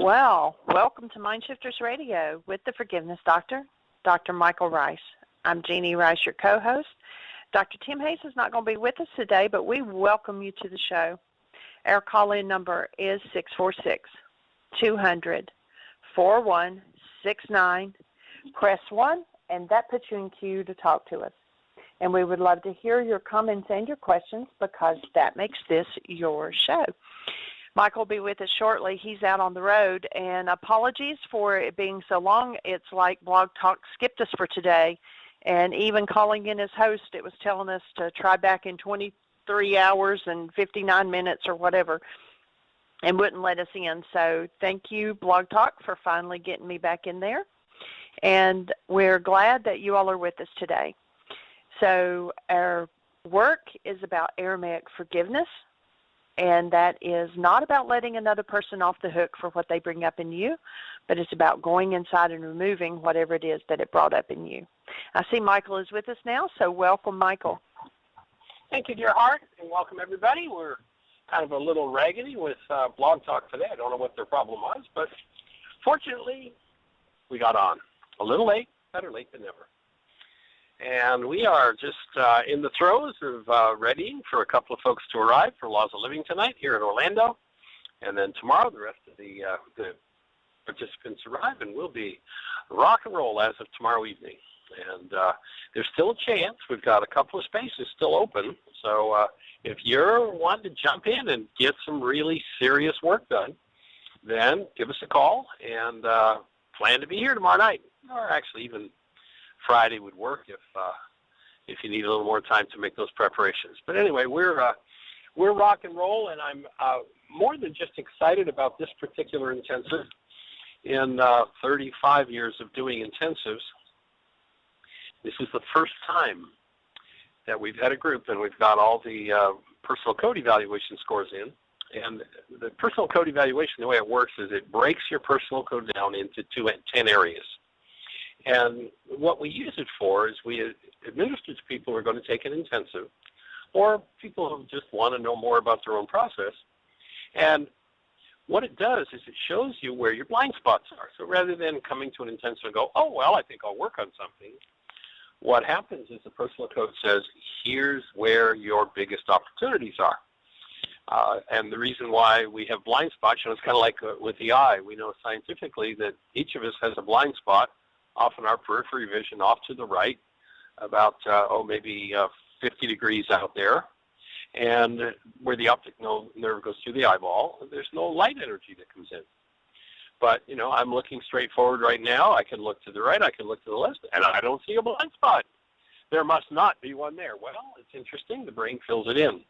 Well, welcome to MindShifters Radio with the Forgiveness Doctor, Dr. Michael Ryce. I'm Jeanie Ryce, your co-host. Dr. Tim Hayes is not going to be with us today, but we welcome you to the show. Our call-in number is 646-200-4169. Press 1, and that puts you in queue to talk to us. And we would love to hear your comments and your questions because that makes this your show. Michael will be with us shortly. He's out on the road, and apologies for it being so long. It's like Blog Talk skipped us for today, and even calling in as host, it was telling us to try back in 23 hours and 59 minutes or whatever, and wouldn't let us in. So thank you, Blog Talk, for finally getting me back in there, and we're glad that you all are with us today. So our work is about Aramaic forgiveness, and that is not about letting another person off the hook for what they bring up in you, but it's about going inside and removing whatever it is that it brought up in you. I see Michael is with us now, so welcome, Michael. Thank you, dear heart, and welcome, everybody. We're kind of a little raggedy with Blog Talk today. I don't know what their problem was, but fortunately, we got on. A little late, better late than never. And we are just in the throes of readying for a couple of folks to arrive for Laws of Living tonight here in Orlando. And then tomorrow, the rest of the participants arrive, and we'll be rock and roll as of tomorrow evening. And there's still a chance. We've got a couple of spaces still open. So if you're wanting to jump in and get some really serious work done, then give us a call and plan to be here tomorrow night, or actually even Friday would work if you need a little more time to make those preparations. But anyway, we're rock and roll, and I'm more than just excited about this particular intensive. In 35 years of doing intensives, this is the first time that we've had a group, and we've got all the personal code evaluation scores in. And the personal code evaluation, the way it works is it breaks your personal code down into 10 areas. And what we use it for is we administer to people who are going to take an intensive, or people who just want to know more about their own process. And what it does is it shows you where your blind spots are. So rather than coming to an intensive and go, oh, well, I think I'll work on something, what happens is the personal code says, here's where your biggest opportunities are. And the reason why we have blind spots, it's kind of like with the eye. We know scientifically that each of us has a blind spot, often our periphery vision off to the right, about, maybe 50 degrees out there. And where the optic nerve goes through the eyeball, there's no light energy that comes in. But, I'm looking straight forward right now. I can look to the right, I can look to the left, and I don't see a blind spot. There must not be one there. Well, it's interesting. The brain fills it in.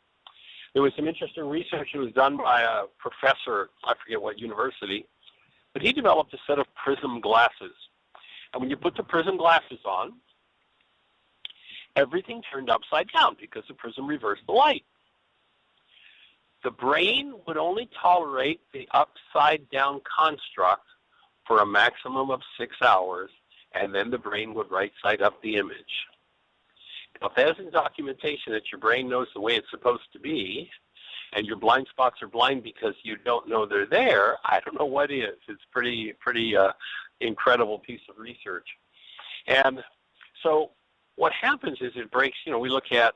There was some interesting research that was done by a professor, I forget what university, but he developed a set of prism glasses. And when you put the prism glasses on, everything turned upside down because the prism reversed the light. The brain would only tolerate the upside-down construct for a maximum of 6 hours, and then the brain would right-side up the image. Now, if that isn't documentation that your brain knows the way it's supposed to be, and your blind spots are blind because you don't know they're there, I don't know what is. It's pretty incredible piece of research. And so what happens is it breaks, we look at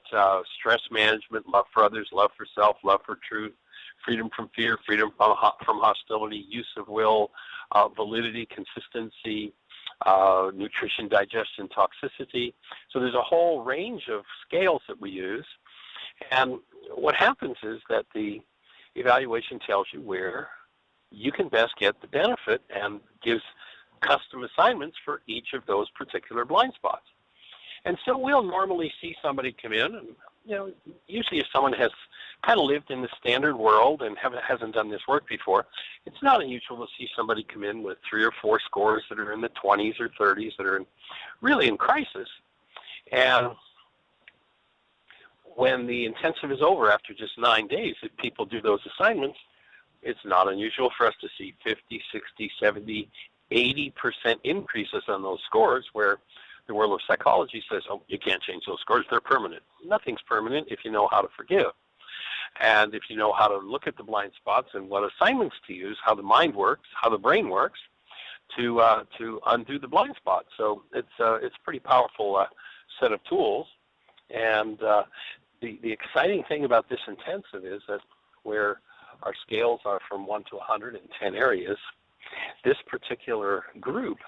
stress management, love for others, love for self, love for truth, freedom from fear, freedom from hostility, use of will, validity, consistency, nutrition, digestion, toxicity. So there's a whole range of scales that we use. And what happens is that the evaluation tells you where you can best get the benefit and gives custom assignments for each of those particular blind spots. And so we'll normally see somebody come in, and usually if someone has kind of lived in the standard world and hasn't done this work before, it's not unusual to see somebody come in with 3 or 4 scores that are in the 20s or 30s that are really in crisis. And when the intensive is over after just 9 days, if people do those assignments, it's not unusual for us to see 50, 60, 70, 80% increases on those scores, where the world of psychology says, oh, you can't change those scores, they're permanent. Nothing's permanent if you know how to forgive. And if you know how to look at the blind spots and what assignments to use, how the mind works, how the brain works, to undo the blind spots. So it's a pretty powerful set of tools. And the exciting thing about this intensive is that where our scales are from 1 to 100 in 10 areas, this particular group,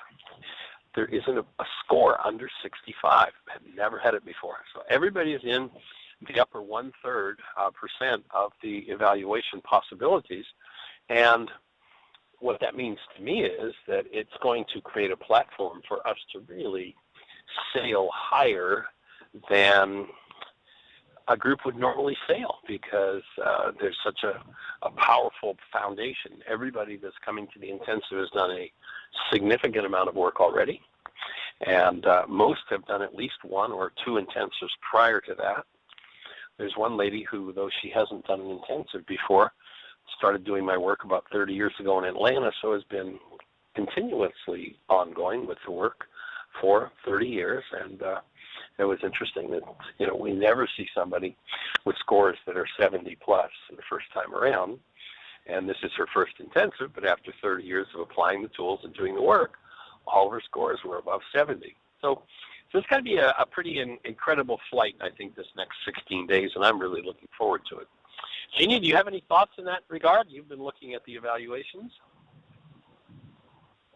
there isn't a score under 65. I've never had it before. So everybody is in the upper 1/3% of the evaluation possibilities. And what that means to me is that it's going to create a platform for us to really sail higher than a group would normally sail, because there's such a powerful foundation. Everybody that's coming to the intensive has done a significant amount of work already, and most have done at least 1 or 2 intensives prior to that. There's one lady who, though she hasn't done an intensive before, started doing my work about 30 years ago in Atlanta, so has been continuously ongoing with the work for 30 years, and it was interesting that, we never see somebody with scores that are 70 plus the first time around, and this is her first intensive, but after 30 years of applying the tools and doing the work, all of her scores were above 70. So it's going to be a pretty incredible flight, I think, this next 16 days, and I'm really looking forward to it. Jeanie, do you have any thoughts in that regard? You've been looking at the evaluations.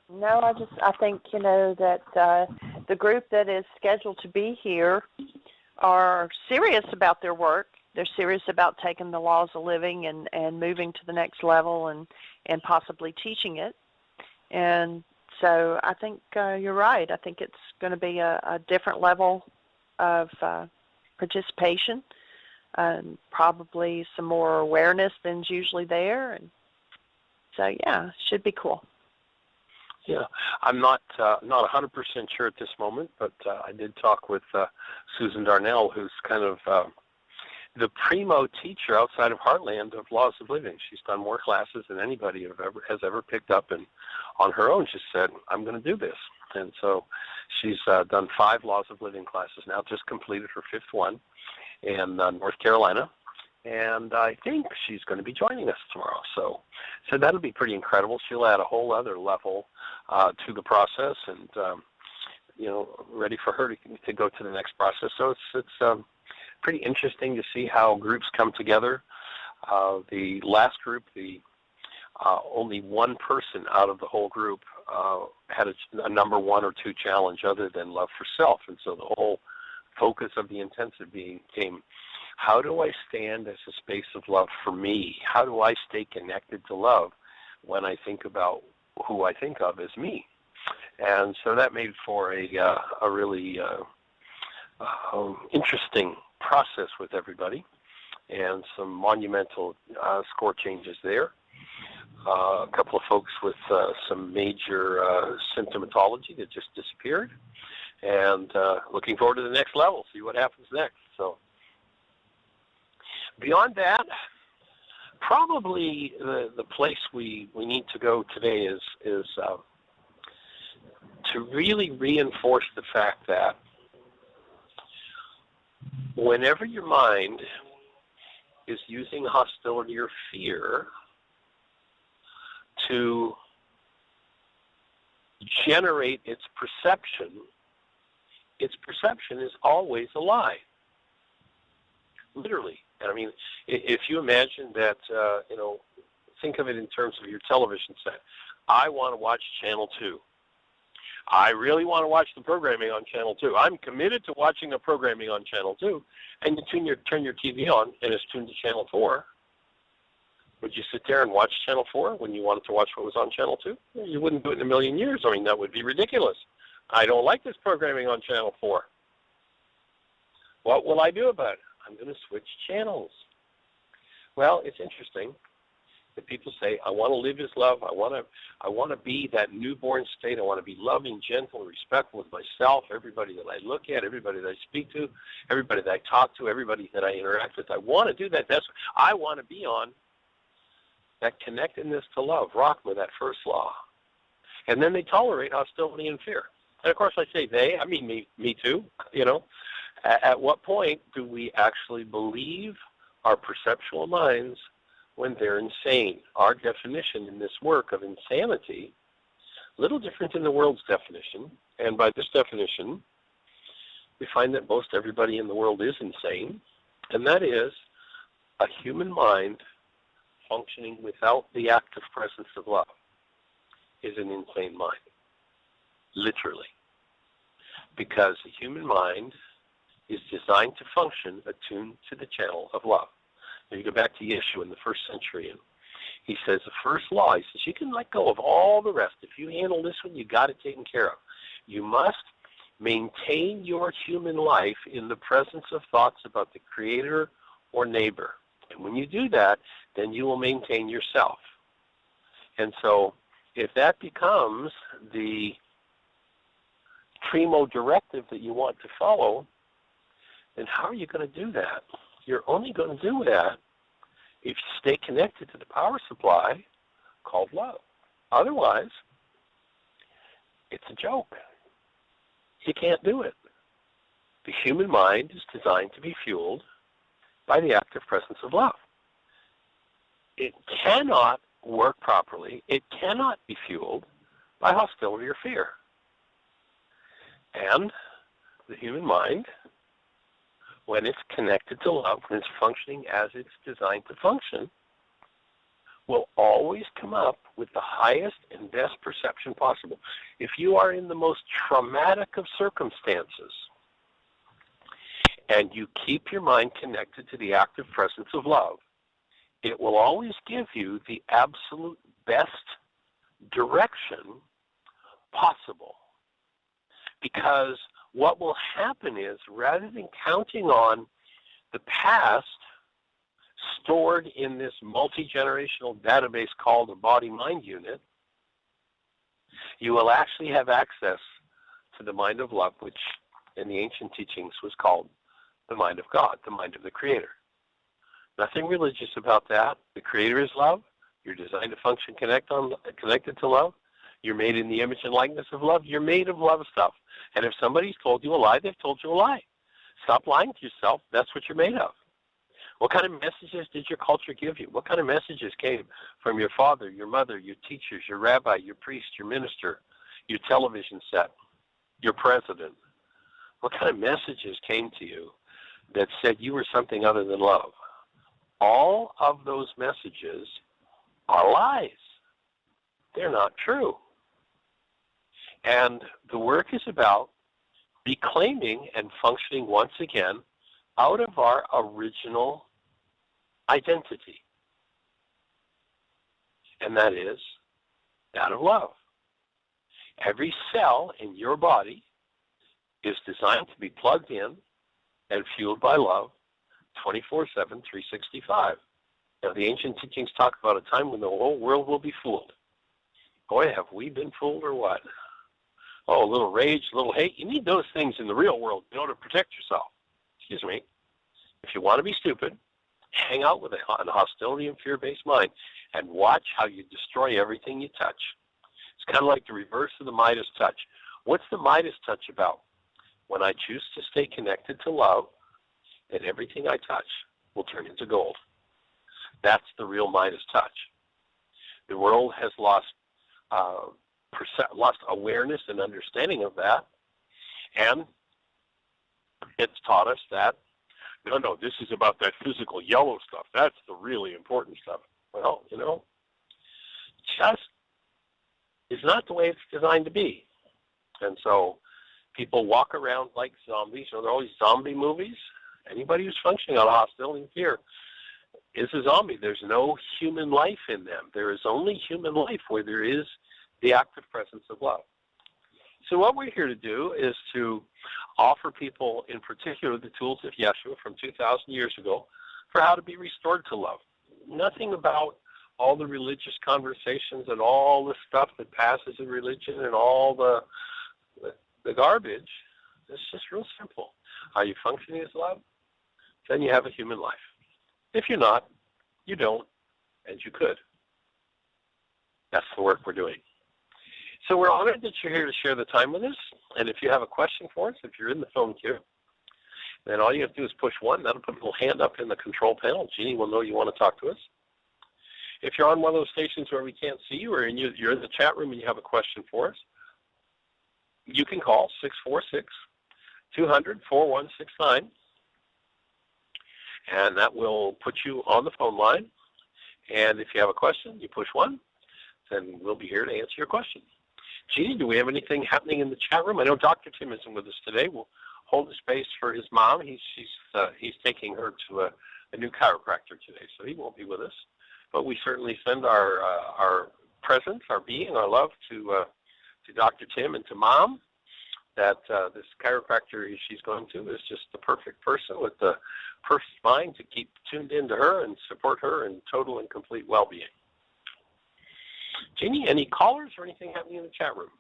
No, I think, that the group that is scheduled to be here are serious about their work. They're serious about taking the laws of living and moving to the next level and possibly teaching it. And so I think you're right. I think it's going to be a different level of participation, and probably some more awareness than's usually there. And so, yeah, it should be cool. Yeah, I'm not 100% sure at this moment, but I did talk with Susan Darnell, who's kind of the primo teacher outside of Heartland of Laws of Living. She's done more classes than anybody has ever picked up, and on her own, she said, "I'm going to do this." And so she's done 5 Laws of Living classes now, just completed her 5th one in North Carolina. And I think she's going to be joining us tomorrow. So that'll be pretty incredible. She'll add a whole other level to the process, and ready for her to go to the next process. So it's pretty interesting to see how groups come together. The last group, only one person out of the whole group had a number 1 or 2 challenge other than love for self, and so the whole focus of the intensive became, how do I stand as a space of love for me? How do I stay connected to love when I think about who I think of as me? And so that made for a really interesting process with everybody, and some monumental score changes there. A couple of folks with some major symptomatology that just disappeared, and looking forward to the next level, see what happens next. So beyond that, probably the place we need to go today is to really reinforce the fact that whenever your mind is using hostility or fear to generate its perception is always a lie, literally. And I mean, if you imagine that, think of it in terms of your television set. I want to watch Channel 2. I really want to watch the programming on Channel 2. I'm committed to watching the programming on Channel 2. And you turn your TV on, and it's tuned to Channel 4. Would you sit there and watch Channel 4 when you wanted to watch what was on Channel 2? You wouldn't do it in a million years. I mean, that would be ridiculous. I don't like this programming on Channel 4. What will I do about it? I'm going to switch channels. Well, it's interesting that people say, I want to live as love. I want to be that newborn state. I want to be loving, gentle, respectful with myself, everybody that I look at, everybody that I speak to, everybody that I talk to, everybody that I interact with. I want to do that. I want to be on that connectedness to love, Rockman, that first law. And then they tolerate hostility and fear. And of course I say they, I mean me too, At what point do we actually believe our perceptual minds when they're insane. Our definition in this work of insanity, a little different than the world's definition, and by this definition, we find that most everybody in the world is insane, and that is a human mind functioning without the active presence of love is an insane mind, literally, because the human mind is designed to function attuned to the channel of love. Now you go back to Yeshua in the first century, and he says the first law, he says, you can let go of all the rest. If you handle this one, you got it taken care of. You must maintain your human life in the presence of thoughts about the Creator or neighbor. And when you do that, then you will maintain yourself. And so if that becomes the primo directive that you want to follow, then how are you going to do that? You're only going to do that if you stay connected to the power supply called love. Otherwise, it's a joke. You can't do it. The human mind is designed to be fueled by the active presence of love. It cannot work properly. It cannot be fueled by hostility or fear. And the human mind, when it's connected to love, when it's functioning as it's designed to function, will always come up with the highest and best perception possible. If you are in the most traumatic of circumstances and you keep your mind connected to the active presence of love, it will always give you the absolute best direction possible. Because what will happen is, rather than counting on the past stored in this multi-generational database called a body-mind unit, you will actually have access to the mind of love, which in the ancient teachings was called the mind of God, the mind of the Creator. Nothing religious about that. The Creator is love. You're designed to function connected to love. You're made in the image and likeness of love. You're made of love stuff. And if somebody's told you a lie, they've told you a lie. Stop lying to yourself. That's what you're made of. What kind of messages did your culture give you? What kind of messages came from your father, your mother, your teachers, your rabbi, your priest, your minister, your television set, your president? What kind of messages came to you that said you were something other than love? All of those messages are lies. They're not true. And the work is about reclaiming and functioning once again out of our original identity. And that is that of love. Every cell in your body is designed to be plugged in and fueled by love 24/7, 365. Now, the ancient teachings talk about a time when the whole world will be fooled. Boy, have we been fooled or what? Oh, a little rage, a little hate. You need those things in the real world in order to protect yourself. Excuse me. If you want to be stupid, hang out with an hostility and fear-based mind and watch how you destroy everything you touch. It's kind of like the reverse of the Midas touch. What's the Midas touch about? When I choose to stay connected to love, then everything I touch will turn into gold. That's the real Midas touch. The world has lost awareness and understanding of that, and it's taught us that, no, this is about that physical yellow stuff. That's the really important stuff. Well, just is not the way it's designed to be. And so people walk around like zombies. There are all these zombie movies. Anybody who's functioning out of hostility and fear is a zombie. There's no human life in them. There is only human life where there is the active presence of love. So what we're here to do is to offer people, in particular, the tools of Yeshua from 2,000 years ago for how to be restored to love. Nothing about all the religious conversations and all the stuff that passes in religion and all the garbage. It's just real simple. Are you functioning as love? Then you have a human life. If you're not, you don't, and you could. That's the work we're doing. So we're honored that you're here to share the time with us. And if you have a question for us, if you're in the phone queue, then all you have to do is push 1. That'll put a little hand up in the control panel. Jeanie will know you want to talk to us. If you're on one of those stations where we can't see you, or you're in the chat room and you have a question for us, you can call 646-200-4169, and that will put you on the phone line. And if you have a question, you push 1, then we'll be here to answer your question. Jeanie, do we have anything happening in the chat room? I know Dr. Tim isn't with us today. We'll hold the space for his mom. He's taking her to a new chiropractor today, so he won't be with us. But we certainly send our presence, our being, our love to Dr. Tim and to Mom, that this chiropractor she's going to is just the perfect person with the perfect mind to keep tuned into her and support her in total and complete well-being. Jeanie, any callers or anything happening in the chat room?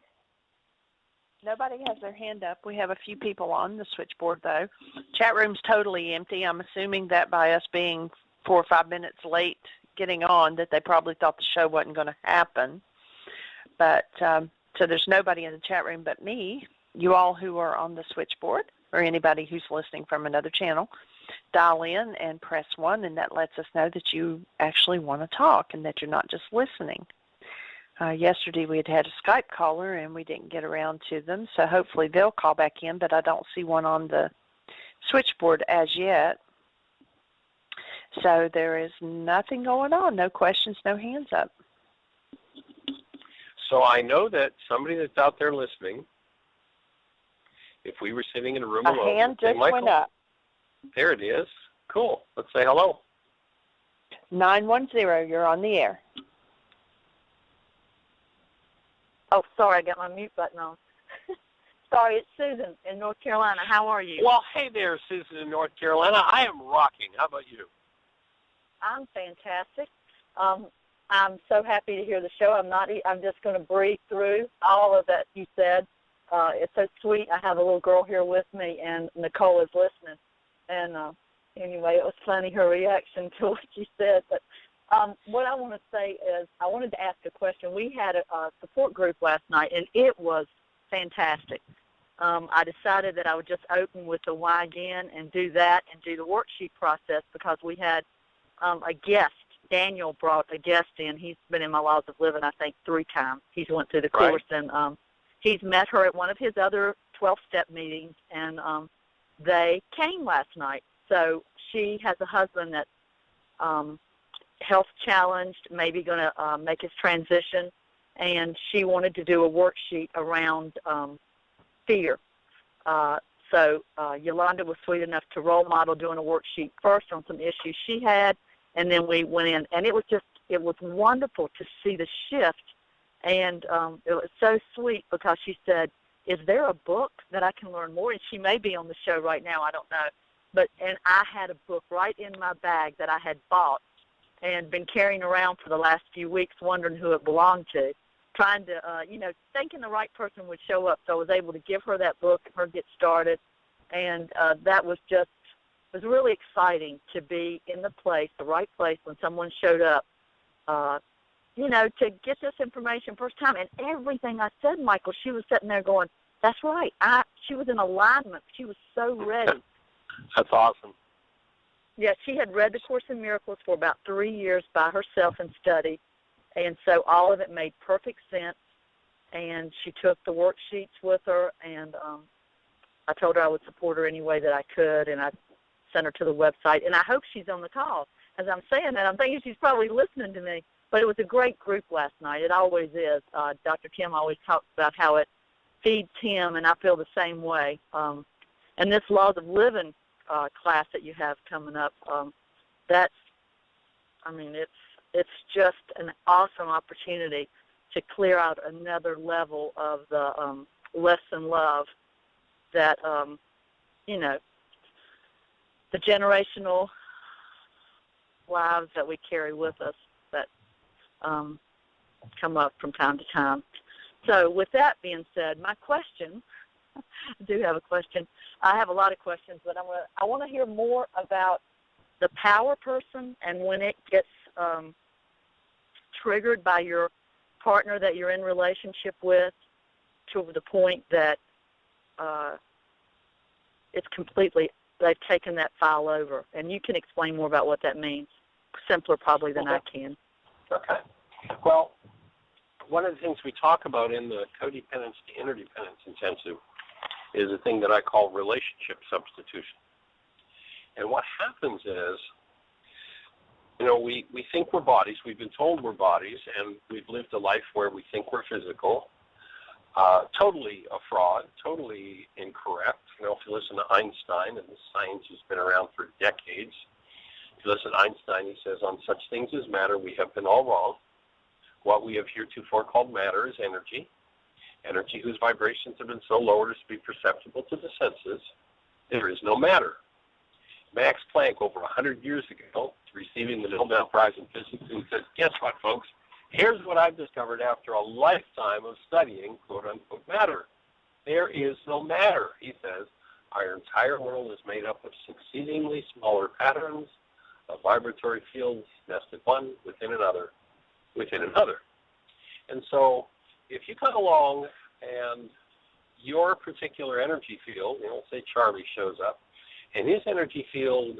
Nobody has their hand up. We have a few people on the switchboard, though. Chat room's totally empty. I'm assuming that by us being 4 or 5 minutes late getting on, that they probably thought the show wasn't going to happen. But so there's nobody in the chat room but me. You all who are on the switchboard, or anybody who's listening from another channel, dial in and press 1, and that lets us know that you actually want to talk and that you're not just listening. Yesterday we had a Skype caller and we didn't get around to them, so hopefully they'll call back in, but I don't see one on the switchboard as yet. So there is nothing going on, no questions, no hands up. So I know that somebody that's out there listening, if we were sitting in a room alone, a hand just went up. There it is. Cool. Let's say hello. 910, you're on the air. Oh, sorry, I got my mute button on. Sorry, it's Susan in North Carolina. How are you? Well, hey there, Susan in North Carolina. I am rocking. How about you? I'm fantastic. I'm so happy to hear the show. I'm just going to breeze through all of that you said. It's so sweet. I have a little girl here with me, and Nicole is listening. And anyway, it was funny, her reaction to what you said. But what I want to say is I wanted to ask a question. We had a support group last night, and it was fantastic. I decided that I would just open with the why again and do that and do the worksheet process because we had a guest. Daniel brought a guest in. He's been in my Laws of Living, I think, 3 times. He's went through the course, and he's met her at one of his other 12-step meetings, and they came last night. So she has a husband that's health challenged, maybe going to make his transition, and she wanted to do a worksheet around fear. So Yolanda was sweet enough to role model doing a worksheet first on some issues she had, and then we went in, and it was wonderful to see the shift, and it was so sweet because she said, is there a book that I can learn more? And she may be on the show right now, I don't know. And I had a book right in my bag that I had bought and been carrying around for the last few weeks wondering who it belonged to, trying to, thinking the right person would show up. So I was able to give her that book and her get started. And that was was really exciting to be in the right place when someone showed up, to get this information first time. And everything I said, Michael, she was sitting there going, that's right. She was in alignment. She was so ready. That's awesome. Yeah, she had read the Course in Miracles for about 3 years by herself and study, and so all of it made perfect sense, and she took the worksheets with her, and I told her I would support her any way that I could, and I sent her to the website, and I hope she's on the call. As I'm saying that, I'm thinking she's probably listening to me, but it was a great group last night. It always is. Dr. Tim always talks about how it feeds him, and I feel the same way. And this Laws of Living class that you have coming up, it's just an awesome opportunity to clear out another level of the lesson love that, the generational lives that we carry with us that come up from time to time. So with that being said, my question, I do have a question. I have a lot of questions, but I want to hear more about the power person and when it gets triggered by your partner that you're in relationship with to the point that it's completely they've taken that file over. And you can explain more about what that means, simpler probably than I can. Okay. Well, one of the things we talk about in the codependence to interdependence intensive is a thing that I call relationship substitution. And what happens is, we think we're bodies. We've been told we're bodies, and we've lived a life where we think we're physical. Totally a fraud, totally incorrect. If you listen to Einstein, and science has been around for decades, if you listen to Einstein, he says, on such things as matter, we have been all wrong. What we have heretofore called matter is energy, energy whose vibrations have been so low as to be perceptible to the senses. There is no matter. Max Planck, over 100 years ago, receiving the Nobel Prize in Physics, and says, guess what, folks? Here's what I've discovered after a lifetime of studying, quote-unquote, matter. There is no matter, he says. Our entire world is made up of succeedingly smaller patterns of vibratory fields nested one within another, within another. And so if you come along and your particular energy field, say Charlie shows up, and his energy field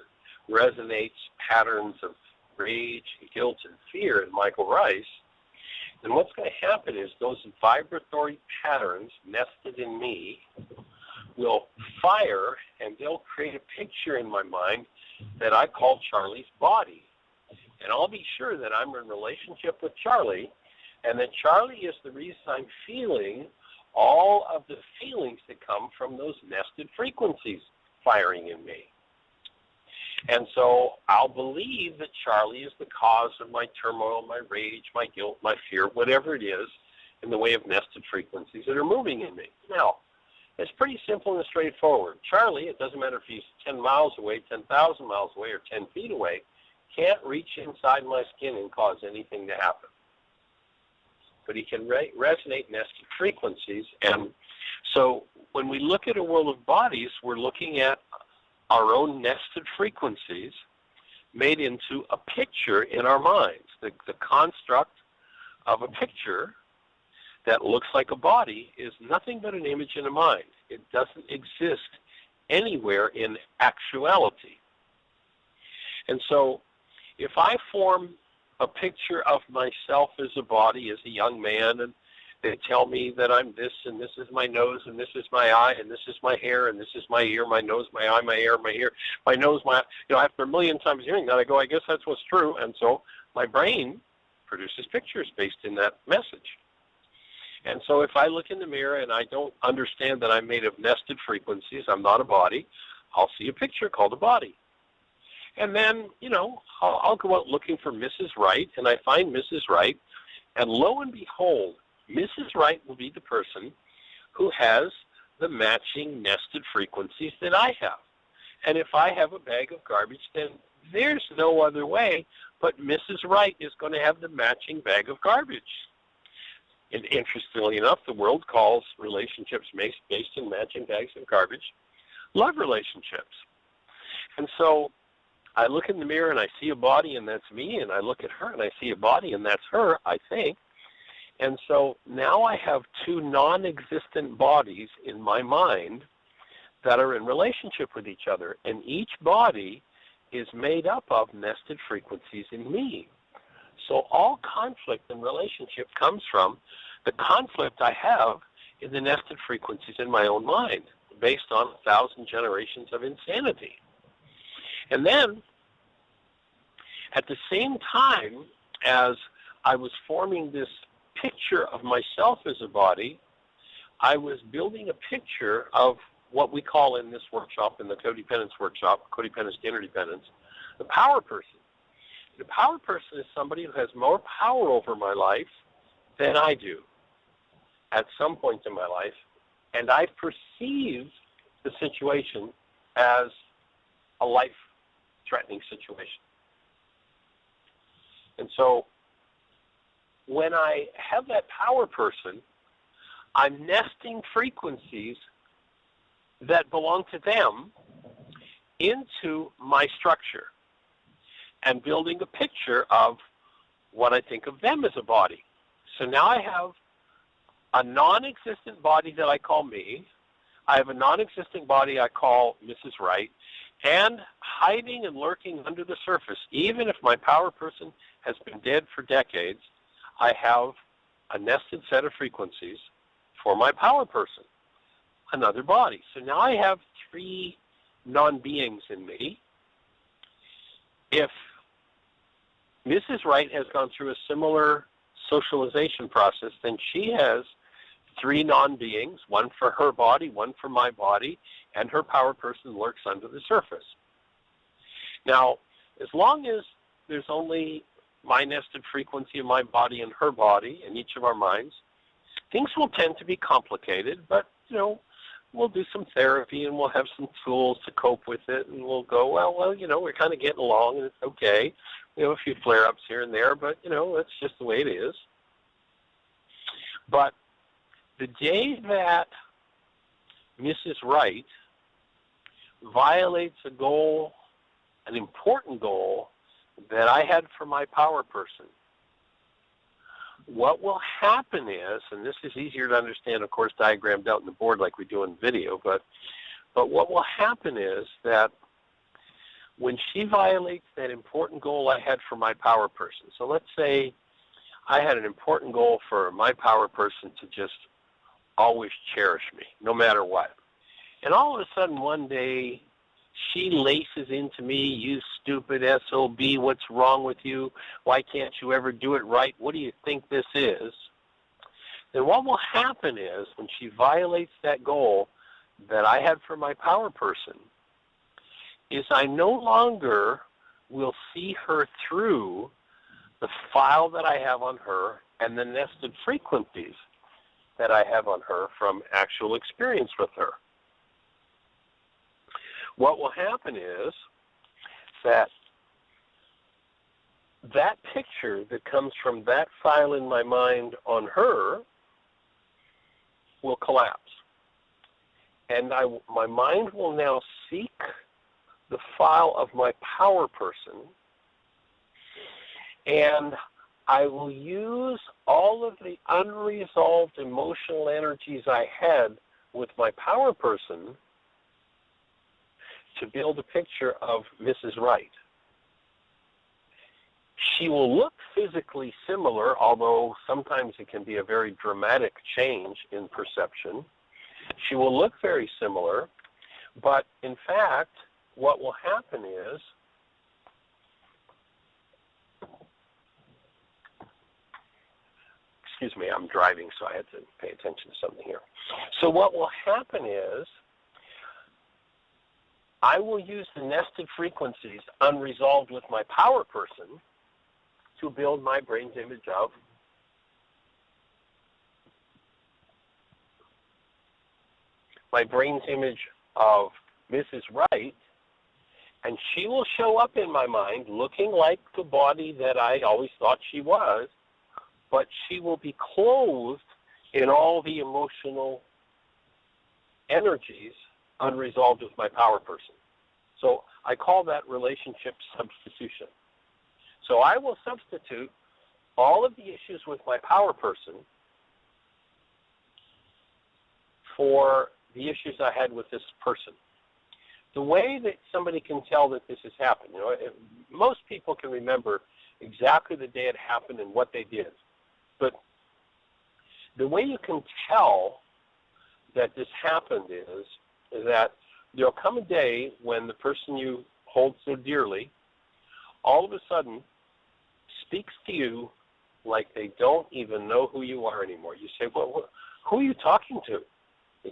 resonates patterns of rage, guilt, and fear in Michael Ryce, then what's going to happen is those vibratory patterns nested in me will fire, and they'll create a picture in my mind that I call Charlie's body. And I'll be sure that I'm in relationship with Charlie, and that Charlie is the reason I'm feeling all of the feelings that come from those nested frequencies firing in me. And so I'll believe that Charlie is the cause of my turmoil, my rage, my guilt, my fear, whatever it is, in the way of nested frequencies that are moving in me. Now, it's pretty simple and straightforward. Charlie, it doesn't matter if he's 10 miles away, 10,000 miles away, or 10 feet away, can't reach inside my skin and cause anything to happen. But he can resonate nested frequencies. And so when we look at a world of bodies, we're looking at our own nested frequencies made into a picture in our minds. The construct of a picture that looks like a body is nothing but an image in a mind. It doesn't exist anywhere in actuality. And so if I form a picture of myself as a body, as a young man, and they tell me that I'm this, and this is my nose, and this is my eye, and this is my hair, and this is my ear, my nose, my eye, my hair, my ear, my nose, my, after a million times hearing that, I go, I guess that's what's true. And so my brain produces pictures based in that message. And so if I look in the mirror and I don't understand that I'm made of nested frequencies, I'm not a body, I'll see a picture called a body. And then, I'll go out looking for Mrs. Right, and I find Mrs. Right, and lo and behold, Mrs. Right will be the person who has the matching nested frequencies that I have. And if I have a bag of garbage, then there's no other way but Mrs. Right is going to have the matching bag of garbage. And interestingly enough, the world calls relationships based in matching bags of garbage love relationships. And so I look in the mirror and I see a body, and that's me, and I look at her and I see a body, and that's her, I think. And so now I have two non-existent bodies in my mind that are in relationship with each other, and each body is made up of nested frequencies in me. So all conflict in relationship comes from the conflict I have in the nested frequencies in my own mind, based on 1,000 generations of insanity. And then, at the same time as I was forming this picture of myself as a body, I was building a picture of what we call in this workshop, in the codependence workshop, codependence to interdependence, the power person. The power person is somebody who has more power over my life than I do at some point in my life, and I perceive the situation as a life-threatening situation. And so when I have that power person, I'm nesting frequencies that belong to them into my structure and building a picture of what I think of them as a body. So now I have a non-existent body that I call me. I have a non-existent body I call Mrs. Right. And hiding and lurking under the surface, even if my power person has been dead for decades, I have a nested set of frequencies for my power person, another body. So now I have 3 non-beings in me. If Mrs. Wright has gone through a similar socialization process, then she has 3 non-beings, one for her body, one for my body, and her power person lurks under the surface. Now, as long as there's only my nested frequency in my body and her body in each of our minds, things will tend to be complicated, but, we'll do some therapy and we'll have some tools to cope with it, and we'll go, well, we're kind of getting along and it's okay. A few flare-ups here and there, but, it's just the way it is. But the day that Mrs. Wright violates a goal, an important goal that I had for my power person, what will happen is, and this is easier to understand, of course, diagrammed out on the board like we do in video, but what will happen is that when she violates that important goal I had for my power person, so let's say I had an important goal for my power person to just always cherish me, no matter what. And all of a sudden one day, she laces into me, you stupid SOB, what's wrong with you? Why can't you ever do it right? What do you think this is? Then what will happen is, when she violates that goal that I had for my power person, is I no longer will see her through the file that I have on her and the nested frequencies that I have on her from actual experience with her. What will happen is that picture that comes from that file in my mind on her will collapse. And my mind will now seek the file of my power person, and I will use all of the unresolved emotional energies I had with my power person to build a picture of Mrs. Wright. She will look physically similar, although sometimes it can be a very dramatic change in perception. She will look very similar, but in fact, what will happen is excuse me, I'm driving, so I had to pay attention to something here. So what will happen is I will use the nested frequencies unresolved with my power person to build my brain's image of Mrs. Wright, and she will show up in my mind looking like the body that I always thought she was, but she will be clothed in all the emotional energies unresolved with my power person. So I call that relationship substitution. So I will substitute all of the issues with my power person for the issues I had with this person. The way that somebody can tell that this has happened, most people can remember exactly the day it happened and what they did. But the way you can tell that this happened is that there'll come a day when the person you hold so dearly all of a sudden speaks to you like they don't even know who you are anymore. You say, well, who are you talking to?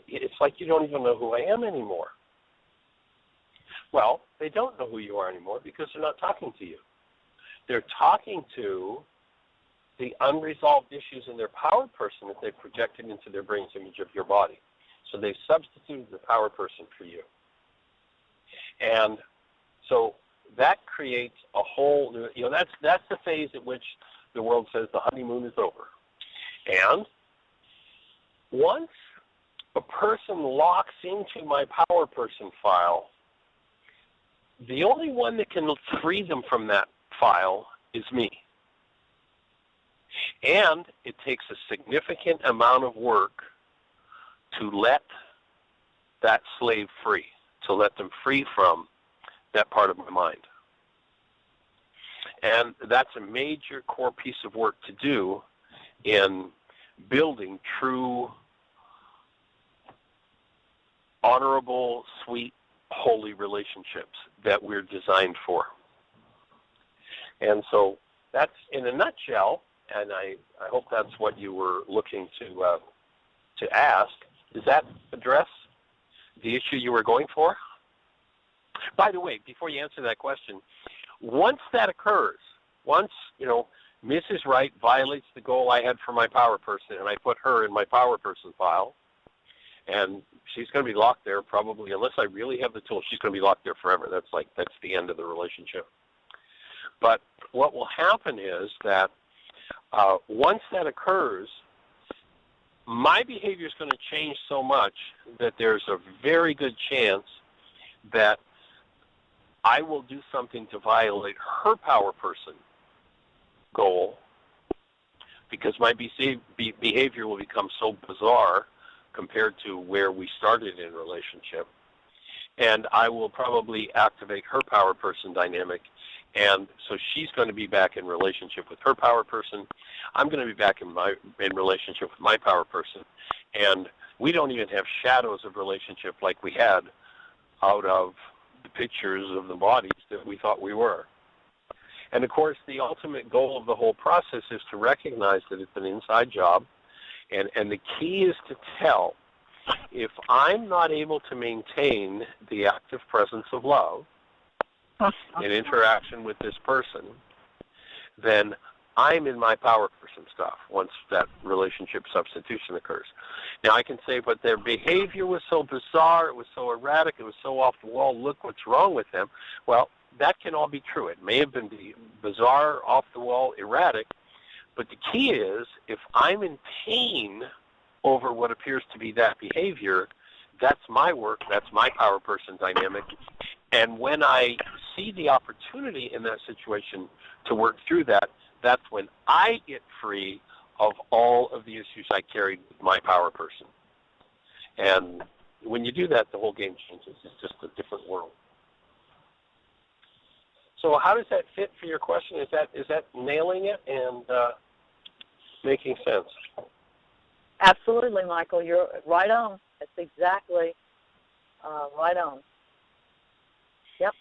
It's like you don't even know who I am anymore. Well, they don't know who you are anymore because they're not talking to you. They're talking to the unresolved issues in their power person that they've projected into their brain's image of your body. So they've substituted the power person for you. And so that creates a whole, that's the phase at which the world says the honeymoon is over. And once a person locks into my power person file, the only one that can free them from that file is me. And it takes a significant amount of work to let that slave free, to let them free from that part of my mind. And that's a major core piece of work to do in building true, honorable, sweet, holy relationships that we're designed for. And so that's in a nutshell, and I hope that's what you were looking to ask. Does that address the issue you were going for? By the way, before you answer that question, once that occurs, once, Mrs. Wright violates the goal I had for my power person, and I put her in my power person file, and she's going to be locked there probably, unless I really have the tool, she's going to be locked there forever. That's the end of the relationship. But what will happen is that once that occurs, my behavior is going to change so much that there's a very good chance that I will do something to violate her power person goal, because my behavior will become so bizarre compared to where we started in relationship. And I will probably activate her power person dynamic. And so she's going to be back in relationship with her power person. I'm going to be back in relationship with my power person. And we don't even have shadows of relationship like we had out of the pictures of the bodies that we thought we were. And of course, the ultimate goal of the whole process is to recognize that it's an inside job. And the key is to tell, if I'm not able to maintain the active presence of love in interaction with this person, then I'm in my power person stuff once that relationship substitution occurs. Now, I can say, but their behavior was so bizarre, it was so erratic, it was so off the wall, look what's wrong with them. Well, that can all be true. It may have been bizarre, off the wall, erratic, but the key is, if I'm in pain over what appears to be that behavior, that's my work, that's my power person dynamic. And when I see the opportunity in that situation to work through that, that's when I get free of all of the issues I carried with my power person. And when you do that, the whole game changes. It's just a different world. So how does that fit for your question? Is that nailing it and making sense? Absolutely, Michael. You're right on. It's exactly right on. Yep.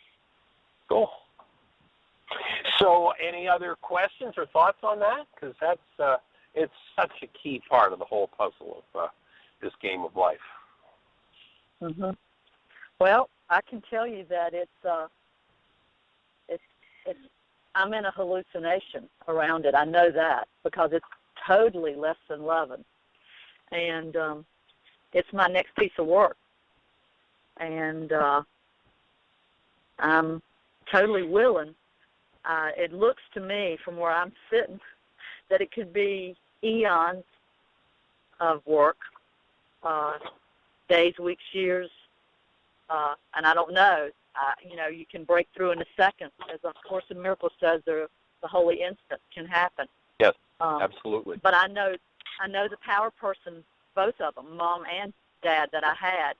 Cool. So any other questions or thoughts on that? Because that's it's such a key part of the whole puzzle of this game of life. Mm-hmm. Well, I can tell you that it's I'm in a hallucination around it. I know that because it's totally less than loving. And it's my next piece of work. And I'm totally willing. It looks to me from where I'm sitting that it could be eons of work, days, weeks, years, and I don't know. You can break through in a second. As of Course in Miracles says, the holy instant can happen. Yes, absolutely. But I know the power person, both of them, Mom and Dad, that I had,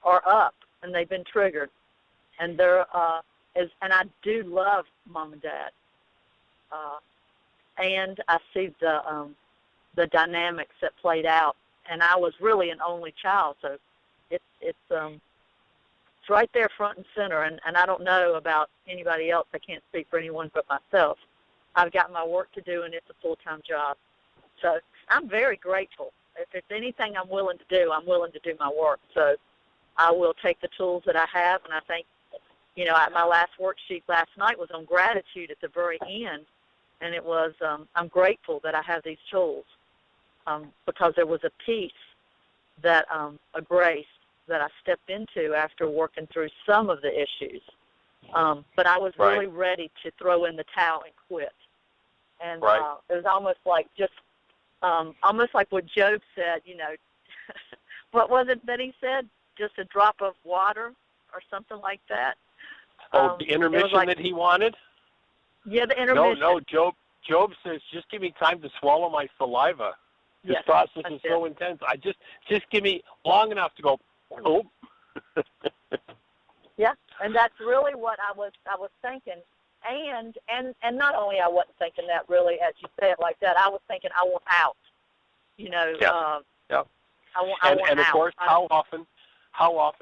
are up, and they've been triggered. And and I do love Mom and Dad. And I see the dynamics that played out. And I was really an only child, so it's right there front and center. And I don't know about anybody else. I can't speak for anyone but myself. I've got my work to do, and it's a full-time job. So I'm very grateful. If it's anything I'm willing to do, I'm willing to do my work. So I will take the tools that I have, and I think, my last worksheet last night was on gratitude at the very end, and it was, I'm grateful that I have these tools because there was a peace that, a grace that I stepped into after working through some of the issues. But I was really ready to throw in the towel and quit. And it was almost like almost like what Job said, what was it that he said? Just a drop of water or something like that. The intermission that he wanted? Yeah, the intermission. No, Job says, just give me time to swallow my saliva. This process is so intense. I just give me long enough to go, oh. Yeah, and that's really what I was thinking. And not only I wasn't thinking that really, as you say it like that, I was thinking I want out. You know. Yeah. Yeah. I want out. And of course, how often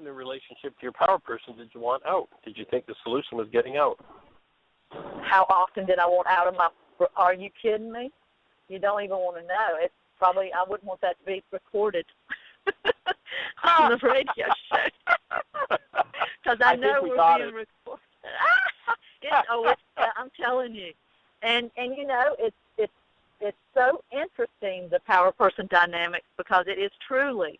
in relationship to your power person did you want out? Did you think the solution was getting out? How often did I want out of my? Are you kidding me? You don't even want to know. It's probably, I wouldn't want that to be recorded on the radio show because I know we're being recorded. I'm telling you, and you know, it's so interesting, the power person dynamics, because it is truly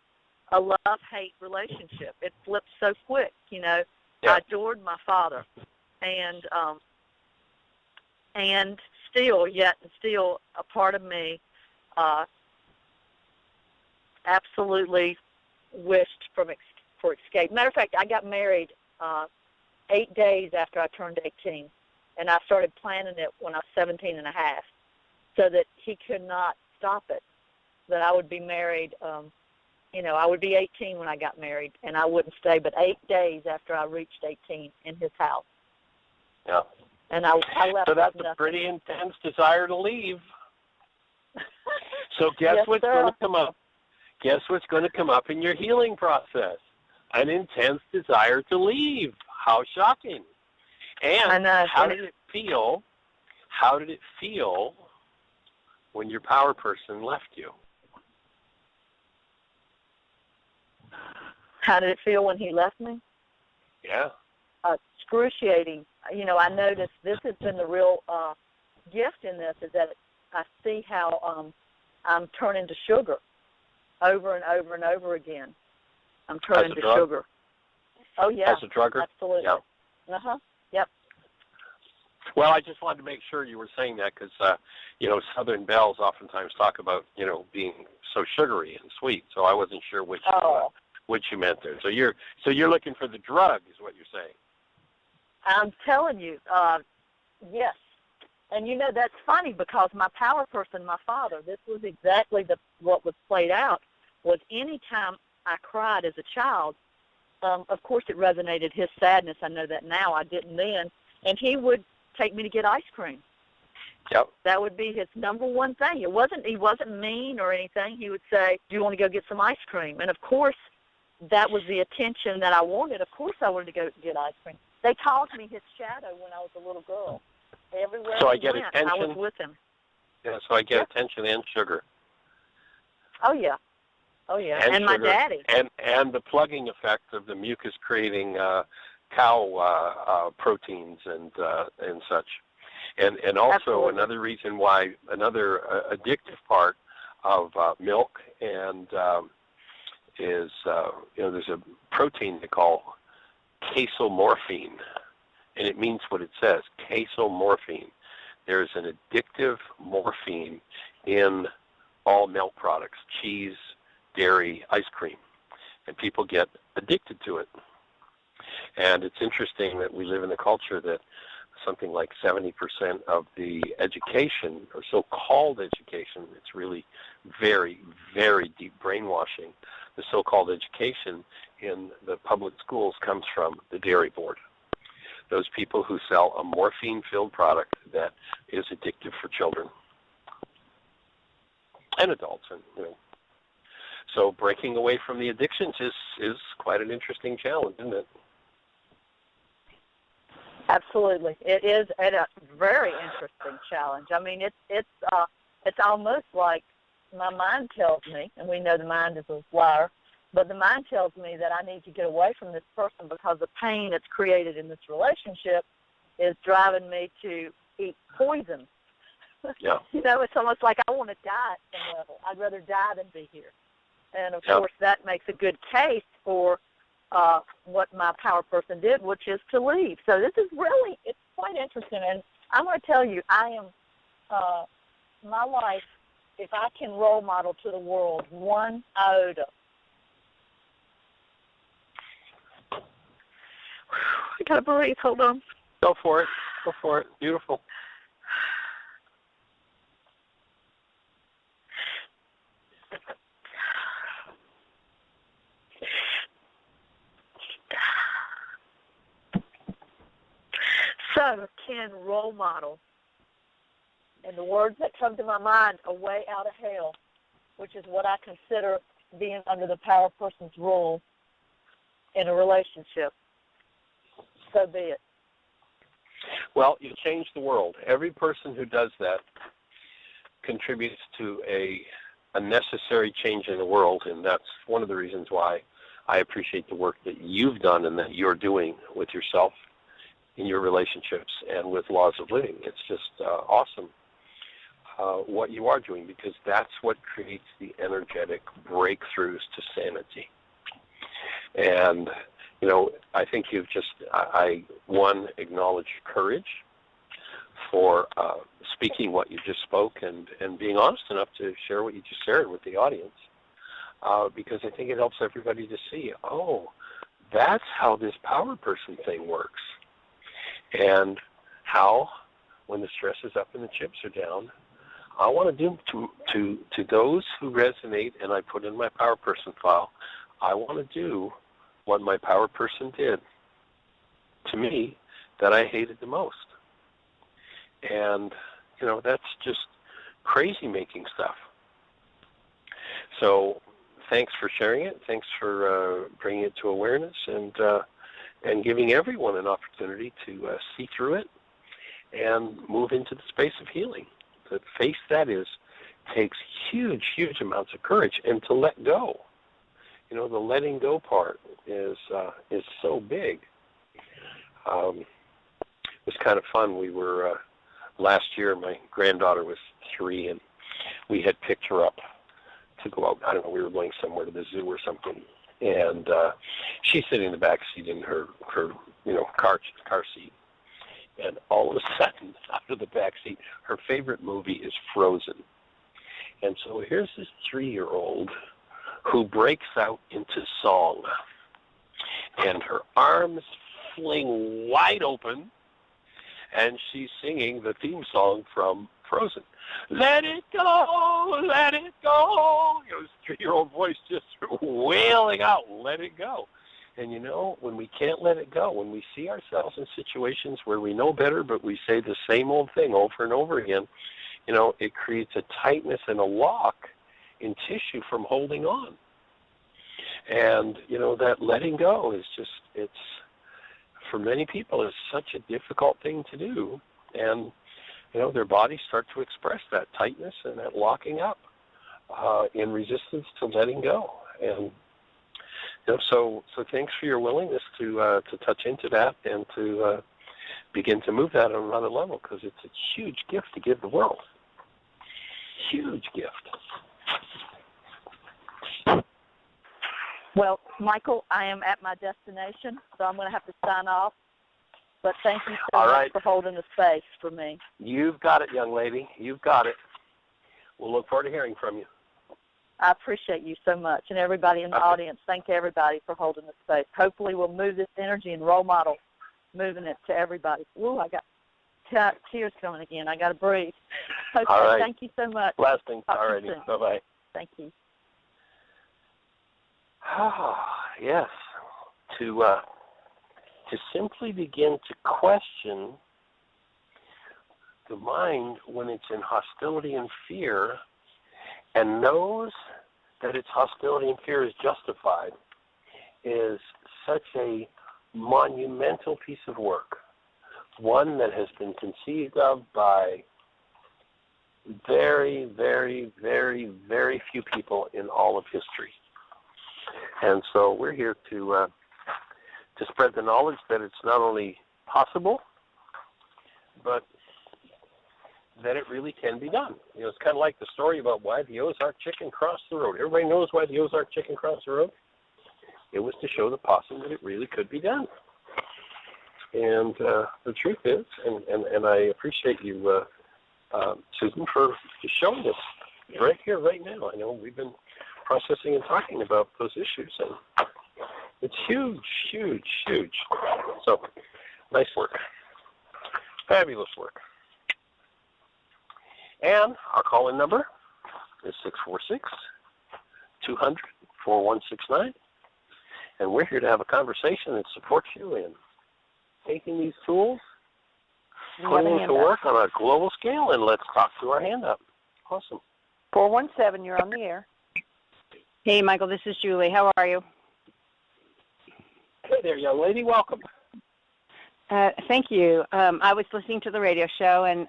a love-hate relationship. It flips so quick, you know. Yeah. I adored my father, and still a part of me absolutely wished for escape. Matter of fact, I got married 8 days after I turned 18, and I started planning it when I was 17 and a half, so that he could not stop it, that I would be married, you know, I would be 18 when I got married, and I wouldn't stay but 8 days after I reached 18 in his house. Yeah. And I left. So that's nothing. A pretty intense desire to leave. So guess what's going to come up? Guess what's going to come up in your healing process? An intense desire to leave. How shocking. And how did it feel? How did it feel when your power person left you? How did it feel when he left me? Yeah. Excruciating. You know, I noticed this has been the real gift in this, is that I see how I'm turning to sugar over and over and over again. I'm turning to sugar. Oh, yeah. As a drugger? Absolutely. Yeah. Uh-huh. Yep. Well, I just wanted to make sure you were saying that because, you know, Southern belles oftentimes talk about, you know, being so sugary and sweet. So I wasn't sure which you meant there. So you're looking for the drug, is what you're saying. I'm telling you, yes. And you know, that's funny because my power person, my father, this was exactly what was played out. Was any time I cried as a child, of course it resonated his sadness. I know that now. I didn't then. And he would take me to get ice cream. Yep. That would be his number one thing. He wasn't mean or anything. He would say, "Do you want to go get some ice cream?" And of course, that was the attention that I wanted. Of course, I wanted to go get ice cream. They called me his shadow when I was a little girl. Everywhere so I I get went, attention. I was with him. Yeah, so I get attention and sugar. Oh yeah, and my daddy. And the plugging effect of the mucus creating cow proteins and such. And also Absolutely. another reason why, another addictive part of milk and is, you know, there's a protein they call casomorphine, and it means what it says, casomorphine. There's an addictive morphine in all milk products, cheese, dairy, ice cream, and people get addicted to it. And it's interesting that we live in a culture that something like 70% of the education, or so-called education, it's really very, very deep brainwashing, the so-called education in the public schools comes from the dairy board. Those people who sell a morphine-filled product that is addictive for children and adults. And, you know, so breaking away from the addictions is quite an interesting challenge, isn't it? Absolutely, it is a very interesting challenge. I mean, it's almost like my mind tells me, and we know the mind is a liar, but the mind tells me that I need to get away from this person because the pain that's created in this relationship is driving me to eat poison. Yeah. You know, it's almost like I want to die at some level. I'd rather die than be here. And, of course, that makes a good case for what my power person did, which is to leave. So this is really, it's quite interesting. And I'm going to tell you, I am, my life, if I can role model to the world one iota. I got to breathe. Hold on. Go for it. Go for it. Beautiful. show can role model. And the words that come to my mind, a way out of hell, which is what I consider being under the power person's rule in a relationship. So be it. Well, you change the world. Every person who does that contributes to a necessary change in the world, and that's one of the reasons why I appreciate the work that you've done and that you're doing with yourself in your relationships and with Laws of Living. It's just awesome what you are doing, because that's what creates the energetic breakthroughs to sanity. And, I think you've just, I acknowledge courage for speaking what you just spoke and being honest enough to share what you just shared with the audience, because I think it helps everybody to see, that's how this power person thing works, and how, when the stress is up and the chips are down, I want to do to those who resonate, and I put in my power person file, I want to do what my power person did to me that I hated the most. And, that's just crazy-making stuff. So thanks for sharing it. Thanks for bringing it to awareness and giving everyone an opportunity to see through it and move into the space of healing. To face that takes huge, huge amounts of courage, and to let go. The letting go part is so big. It was kind of fun. We were last year. My granddaughter was 3, and we had picked her up to go out. I don't know. We were going somewhere to the zoo or something, and she's sitting in the back seat in her car seat. And all of a sudden, out of the back seat, her favorite movie is Frozen. And so here's this 3-year-old who breaks out into song. And her arms fling wide open, and she's singing the theme song from Frozen. Let it go, let it go. This 3-year-old voice just wailing out, let it go. And when we can't let it go, when we see ourselves in situations where we know better, but we say the same old thing over and over again, it creates a tightness and a lock in tissue from holding on. And, that letting go is just, it's, for many people, is such a difficult thing to do. And, their bodies start to express that tightness and that locking up in resistance to letting go. And, so thanks for your willingness to touch into that and to begin to move that on another level, because it's a huge gift to give the world. Huge gift. Well, Michael, I am at my destination, so I'm going to have to sign off. But thank you so much for holding the space for me. You've got it, young lady. You've got it. We'll look forward to hearing from you. I appreciate you so much. And everybody in the audience, thank everybody for holding the space. Hopefully we'll move this energy and role model, moving it to everybody. Ooh, I got tears coming again. I got to breathe. Okay, all right. Thank you so much. Last thing. All righty. Bye-bye. Thank you. Yes. To simply begin to question the mind when it's in hostility and fear, and knows that its hostility and fear is justified, is such a monumental piece of work, one that has been conceived of by very, very, very, very few people in all of history. And so we're here to spread the knowledge that it's not only possible, but that it really can be done. It's kind of like the story about why the Ozark chicken crossed the road. Everybody knows why the Ozark chicken crossed the road. It was to show the possum that it really could be done. And the truth is, and I appreciate you, Susan, for showing us right here, right now. I know we've been processing and talking about those issues, and it's huge, huge, huge. So, nice work. Fabulous work. And our call-in number is 646-200-4169. And we're here to have a conversation that supports you in taking these tools Putting to work on a global scale, and let's talk through our hand up. Awesome. 417, you're on the air. Hey, Michael, this is Julie. How are you? Hey there, young lady. Welcome. Thank you. I was listening to the radio show, and,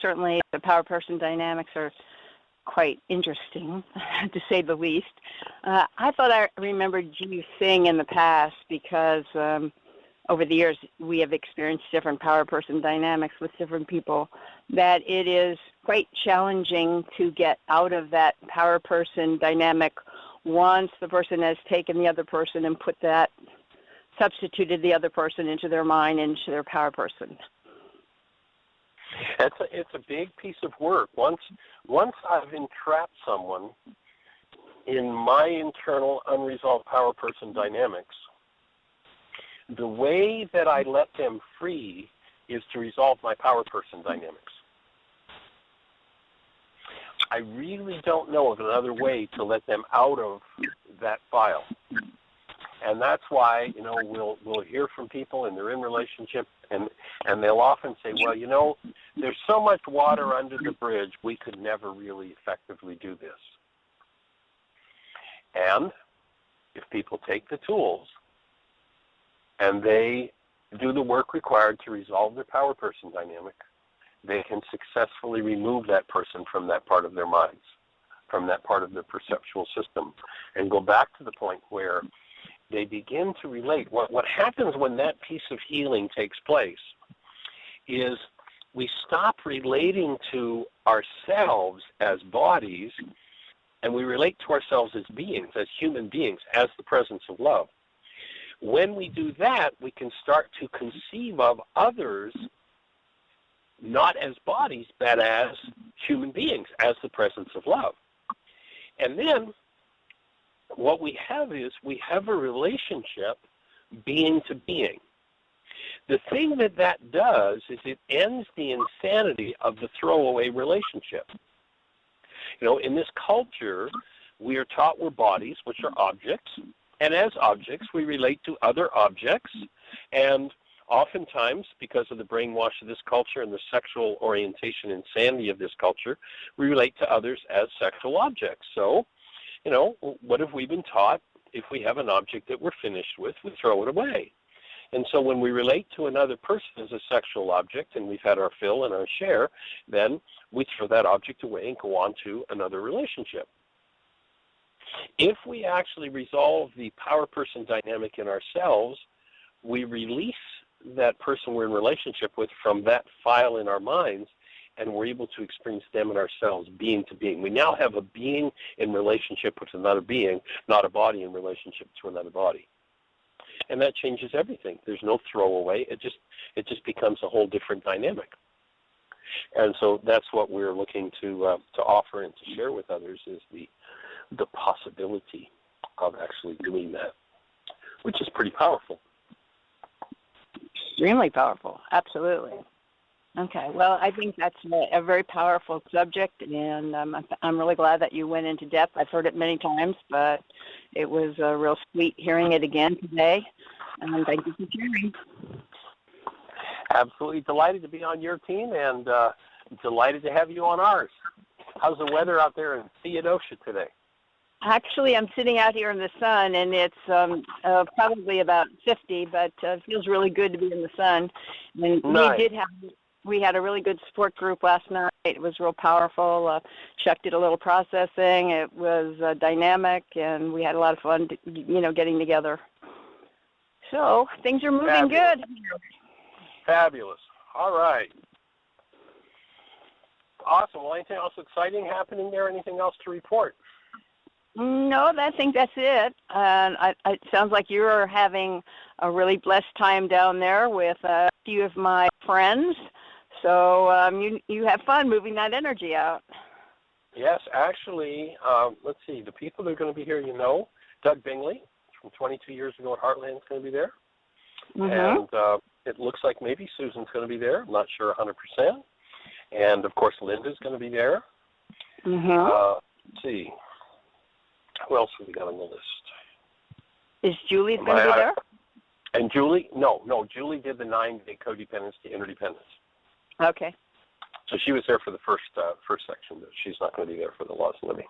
certainly the power person dynamics are quite interesting, to say the least. I thought I remembered you saying in the past, because over the years we have experienced different power person dynamics with different people, that it is quite challenging to get out of that power person dynamic once the person has taken the other person and substituted the other person into their mind, into their power person. It's a big piece of work. Once I've entrapped someone in my internal unresolved power person dynamics, the way that I let them free is to resolve my power person dynamics. I really don't know of another way to let them out of that file. And that's why, we'll hear from people and they're in relationship and they'll often say, well, there's so much water under the bridge, we could never really effectively do this. And if people take the tools and they do the work required to resolve their power person dynamic, they can successfully remove that person from that part of their minds, from that part of their perceptual system, and go back to the point where they begin to relate. What happens when that piece of healing takes place is we stop relating to ourselves as bodies, and we relate to ourselves as beings, as human beings, as the presence of love. When we do that, we can start to conceive of others not as bodies, but as human beings, as the presence of love. And then what we have is we have a relationship being to being. The thing that does is it ends the insanity of the throwaway relationship. In this culture, we are taught we're bodies, which are objects, and as objects, we relate to other objects, and oftentimes, because of the brainwash of this culture and the sexual orientation insanity of this culture, we relate to others as sexual objects. So, what have we been taught? If we have an object that we're finished with, we throw it away. And so when we relate to another person as a sexual object, and we've had our fill and our share, then we throw that object away and go on to another relationship. If we actually resolve the power person dynamic in ourselves, we release that person we're in relationship with from that file in our minds, and we're able to experience them and ourselves being to being. We now have a being in relationship with another being, not a body in relationship to another body. And that changes everything. There's no throwaway. It just becomes a whole different dynamic. And so that's what we're looking to offer and to share with others is the possibility of actually doing that, which is pretty powerful. Extremely powerful, absolutely. Okay, well, I think that's a very powerful subject, and I'm really glad that you went into depth. I've heard it many times, but it was real sweet hearing it again today, and thank you for sharing. Absolutely delighted to be on your team, and delighted to have you on ours. How's the weather out there in Theodosia today? Actually, I'm sitting out here in the sun, and it's probably about 50, but it feels really good to be in the sun. And nice. We had a really good support group last night. It was real powerful. Chuck did a little processing. It was dynamic, and we had a lot of fun, getting together. So things are moving good. Fabulous. All right. Awesome. Well, anything else exciting happening there? Anything else to report? No, I think that's it. It sounds like you're having a really blessed time down there with a few of my friends. So you have fun moving that energy out. Yes, actually, let's see. The people that are going to be here, Doug Bingley from 22 years ago at Heartland is going to be there. Mm-hmm. And it looks like maybe Susan's going to be there. I'm not sure 100%. And, of course, Linda's going to be there. Mm-hmm. Let's see. Who else have we got on the list? Is Julie going to be there? And Julie? No. Julie did the 9-day codependence to interdependence. Okay. So she was there for the first section, but she's not going to be there for the Laws of Living.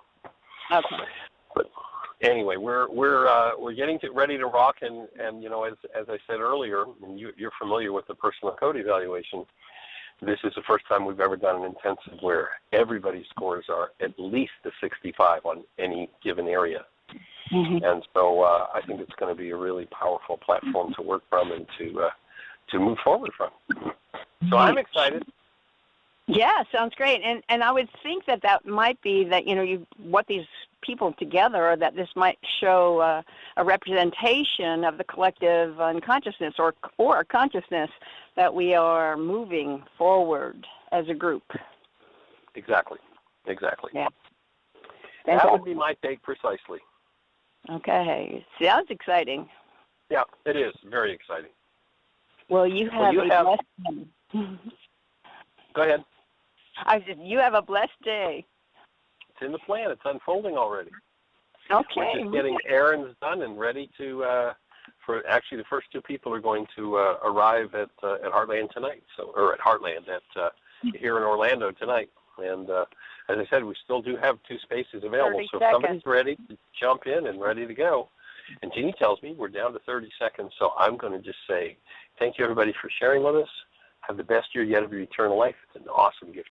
Okay. But anyway, we're getting ready to rock, and as I said earlier, and you're familiar with the personal code evaluation. This is the first time we've ever done an intensive where everybody's scores are at least a 65 on any given area. Mm-hmm. And so I think it's going to be a really powerful platform to work from and to move forward from. So I'm excited. Yeah, sounds great. And I would think that might be that, what these people together, or that this might show a representation of the collective unconsciousness or consciousness that we are moving forward as a group. Exactly. Yeah. That would be my take precisely. Okay. Sounds exciting. Yeah, it is. Very exciting. Well, you have a blessed day. Go ahead. I said, you have a blessed day. It's in the plan. It's unfolding already. Okay. We're just getting errands done and ready to, for actually the first two people are going to arrive at Heartland tonight, or at Heartland here in Orlando tonight. And as I said, we still do have 2 spaces available. So if somebody's ready to jump in and ready to go, and Jeanie tells me we're down to 30 seconds, so I'm going to just say thank you, everybody, for sharing with us. Have the best year yet of your eternal life. It's an awesome gift.